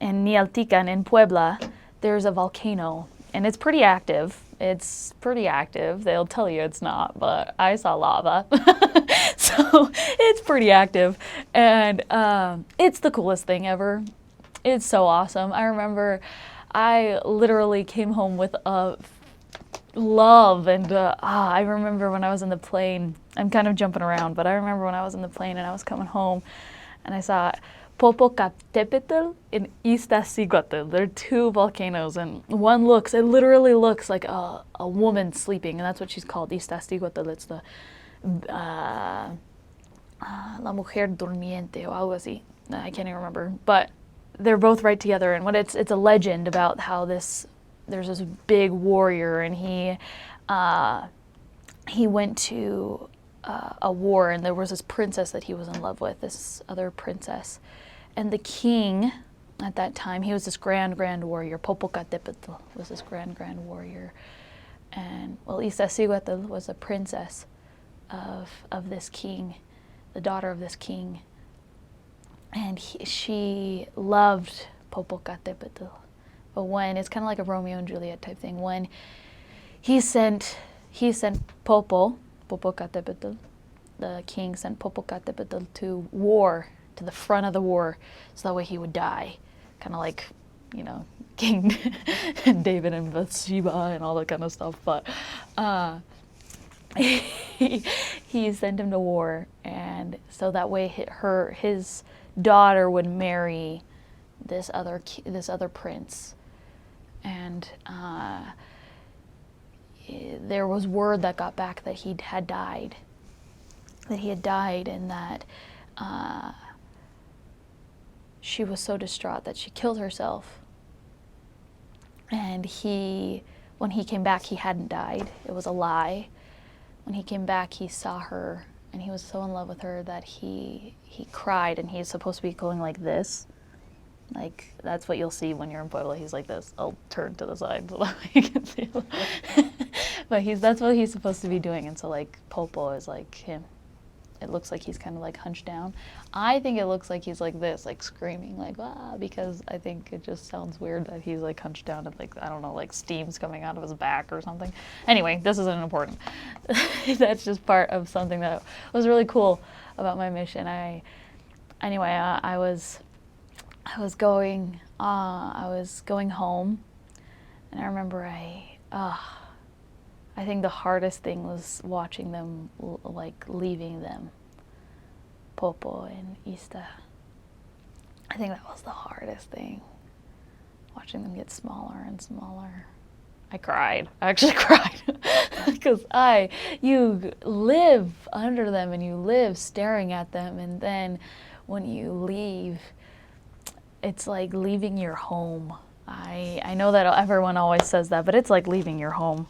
in Nialtican, in Puebla, there's a volcano, and it's pretty active. It's pretty active. They'll tell you it's not, but I saw lava. So it's pretty active, and it's the coolest thing ever. It's so awesome. I remember I literally came home with a love, and I remember when I was in the plane, I'm kind of jumping around, but I remember when I was in the plane and I was coming home and I saw Popo Ixta and Ixta. They're two volcanoes, and one looks, it literally looks like a woman sleeping, and that's what she's called, Ixta. It's the La Mujer Durmiente, o algo así. I can't even remember, but they're both right together, and it's a legend about how there's this big warrior, and he went to a war, and there was this princess that he was in love with, this other princess. And the king at that time, he was this grand warrior. Popo Ixta was this grand warrior. And, well, Ixta was a princess of this king, the daughter of this king. And she loved Popo Ixta. But when, it's kind of like a Romeo and Juliet type thing, when he sent Popo Ixta, the king sent Popo Ixta to war, to the front of the war, so that way he would die. Kind of like, King David and Bathsheba and all that kind of stuff. But he sent him to war, and so that way his daughter would marry this other prince. And there was word that got back that he had died, and that she was so distraught that she killed herself. And when he came back, he hadn't died. It was a lie. When he came back, he saw her, and he was so in love with her that he cried, and he's supposed to be going like this. Like, that's what you'll see when you're in Puebla. He's like this. I'll turn to the side so that you can see him. But that's what he's supposed to be doing. And so, like, Popo is like him. It looks like he's kind of like hunched down. I think it looks like he's like this, like screaming, like, ah, because I think it just sounds weird that he's like hunched down and, like, I don't know, like steam's coming out of his back or something. Anyway, this isn't important. That's just part of something that was really cool about my mission. I was going home, and I remember I think the hardest thing was watching them, like leaving them, Popo and Ixta. I think that was the hardest thing, watching them get smaller and smaller. I cried. I actually cried because you live under them and you live staring at them, and then when you leave, it's like leaving your home. I know that everyone always says that, but it's like leaving your home.